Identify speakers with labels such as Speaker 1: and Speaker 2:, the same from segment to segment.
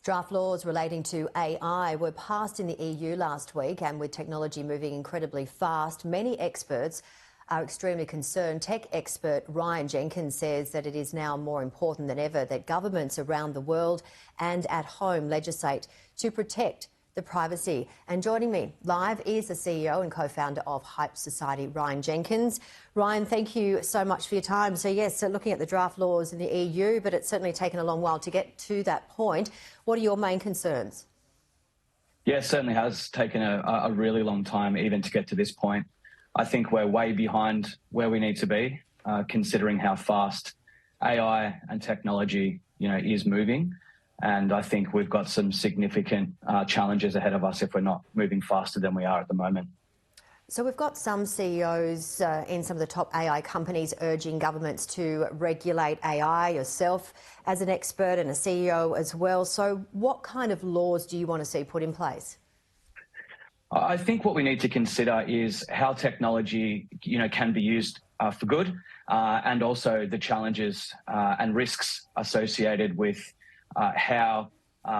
Speaker 1: Draft laws relating to AI were passed in the EU last week, and with technology moving incredibly fast, many experts are extremely concerned. Tech expert Ryan Jenkins says that it is now more important than ever that governments around the world and at home legislate to protect the privacy. And joining me live is the CEO and co-founder of Hype Society, Ryan Jenkins. Ryan, thank you so much for your time. So yes, looking at the draft laws in the EU, but it's certainly taken a long while to get to that point. What are your main concerns?
Speaker 2: Yeah, it certainly has taken a really long time even to get to this point. I think we're way behind where we need to be, considering how fast AI and technology, is moving. And I think we've got some significant challenges ahead of us if we're not moving faster than we are at the moment.
Speaker 1: So we've got some CEOs in some of the top AI companies urging governments to regulate AI, yourself as an expert and a CEO as well. So what kind of laws do you want to see put in place?
Speaker 2: I think what we need to consider is how technology, can be used for good, and also the challenges and risks associated with how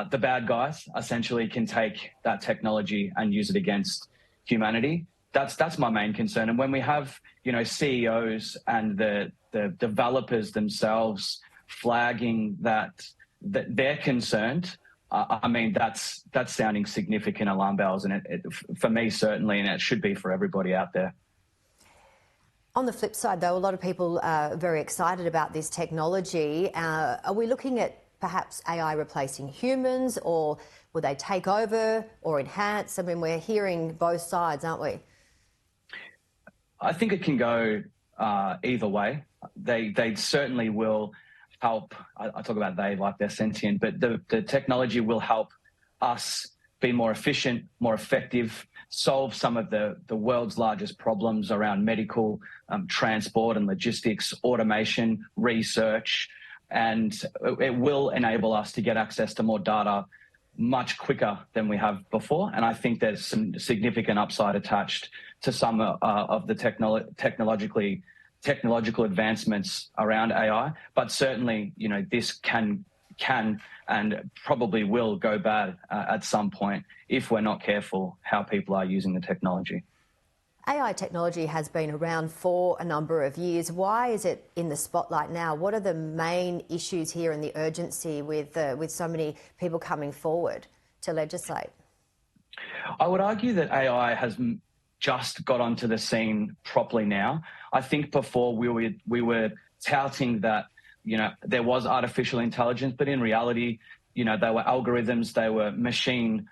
Speaker 2: the bad guys essentially can take that technology and use it against humanity. That's my main concern. And when we have, CEOs and the developers themselves flagging that they're concerned, that's sounding significant alarm bells, and it for me certainly, and it should be for everybody out there.
Speaker 1: On the flip side, though, a lot of people are very excited about this technology. Are we looking at perhaps AI replacing humans, or will they take over or enhance? I mean, we're hearing both sides, aren't we?
Speaker 2: I think it can go either way. They certainly will help. I talk about they like they're sentient, but the technology will help us be more efficient, more effective, solve some of the world's largest problems around medical, transport and logistics, automation, research, and it will enable us to get access to more data much quicker than we have before. And I think there's some significant upside attached to some of the technological advancements around AI. But certainly, this can and probably will go bad at some point if we're not careful how people are using the technology.
Speaker 1: AI technology has been around for a number of years. Why is it in the spotlight now? What are the main issues here and the urgency with so many people coming forward to legislate?
Speaker 2: I would argue that AI has just got onto the scene properly now. I think before we were touting that, there was artificial intelligence, but in reality, they were algorithms, they were machine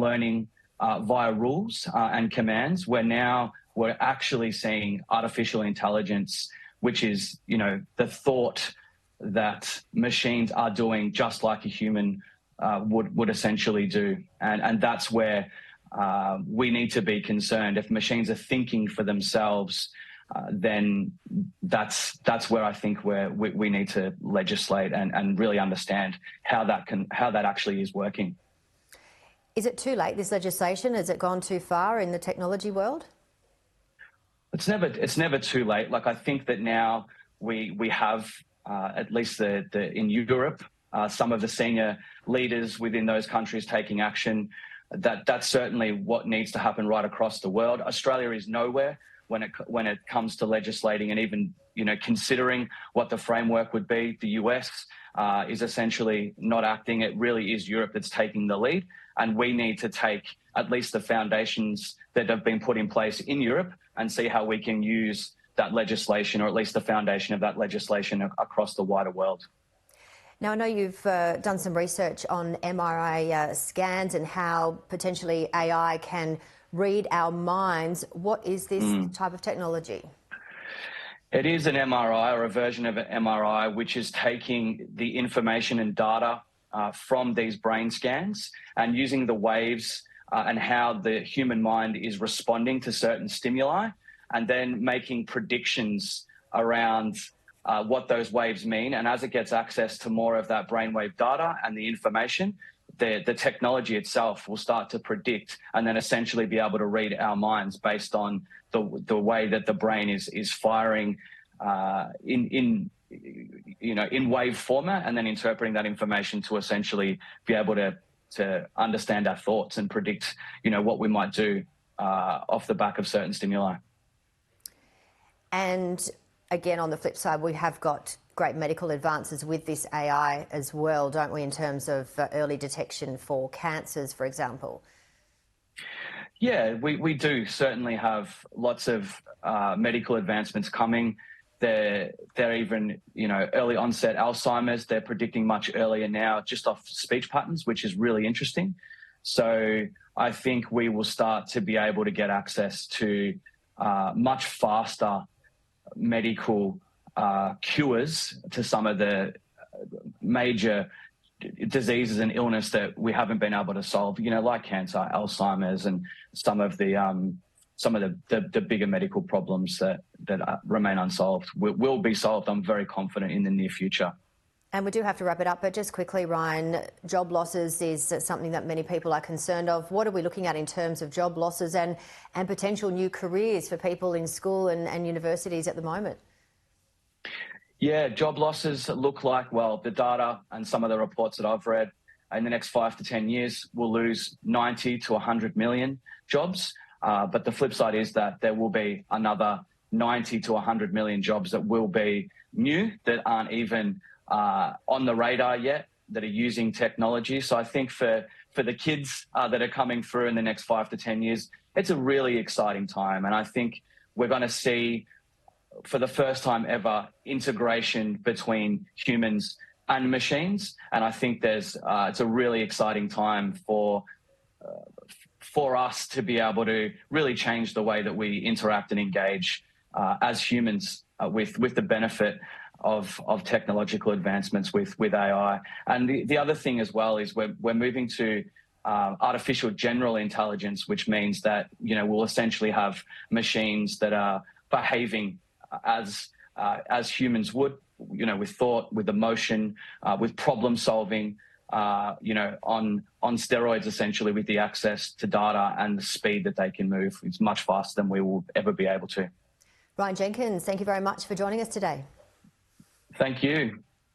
Speaker 2: learning via rules and commands, where now we're actually seeing artificial intelligence, which is, the thought that machines are doing just like a human would essentially do. And that's where we need to be concerned. If machines are thinking for themselves, then that's where I think we need to legislate and really understand how that actually is working.
Speaker 1: Is it too late, this legislation? Has it gone too far in the technology world?
Speaker 2: It's never too late. Like, I think that now we have at least in Europe, some of the senior leaders within those countries taking action. That's certainly what needs to happen right across the world. Australia is nowhere when it comes to legislating and even considering what the framework would be. The US is essentially not acting. It really is Europe that's taking the lead, and we need to take at least the foundations that have been put in place in Europe and see how we can use that legislation, or at least the foundation of that legislation, across the wider world.
Speaker 1: Now, I know you've done some research on MRI scans and how potentially AI can read our minds. What is this type of technology?
Speaker 2: It is an MRI, or a version of an MRI, which is taking the information and data from these brain scans and using the waves and how the human mind is responding to certain stimuli, and then making predictions around what those waves mean. And as it gets access to more of that brainwave data and the information, the technology itself will start to predict and then essentially be able to read our minds based on the way that the brain is firing in in wave format, and then interpreting that information to essentially be able to understand our thoughts and predict, what we might do off the back of certain stimuli.
Speaker 1: And again, on the flip side, we have got great medical advances with this AI as well, don't we, in terms of early detection for cancers, for example?
Speaker 2: Yeah, we do certainly have lots of medical advancements coming. They're even, early onset Alzheimer's, they're predicting much earlier now just off speech patterns, which is really interesting. So I think we will start to be able to get access to much faster medical cures to some of the major diseases and illness that we haven't been able to solve, like cancer, Alzheimer's, and some of the bigger medical problems that remain unsolved will be solved, I'm very confident, in the near future.
Speaker 1: And we do have to wrap it up, but just quickly, Ryan, job losses is something that many people are concerned of. What are we looking at in terms of job losses and potential new careers for people in school and universities at the moment?
Speaker 2: Yeah, job losses look like, well, the data and some of the reports that I've read, in the next 5 to 10 years, we'll lose 90 to 100 million jobs. But the flip side is that there will be another 90 to 100 million jobs that will be new, that aren't even on the radar yet, that are using technology. So I think for the kids that are coming through in the next 5 to 10 years, it's a really exciting time. And I think we're going to see, for the first time ever, integration between humans and machines. And I think it's a really exciting time for us to be able to really change the way that we interact and engage as humans with the benefit of technological advancements with AI. And the other thing as well is we're moving to artificial general intelligence, which means that, we'll essentially have machines that are behaving as humans would, with thought, with emotion, with problem solving, on steroids, essentially, with the access to data and the speed that they can move. It's much faster than we will ever be able to.
Speaker 1: Ryan Jenkins, thank you very much for joining us today.
Speaker 2: Thank you.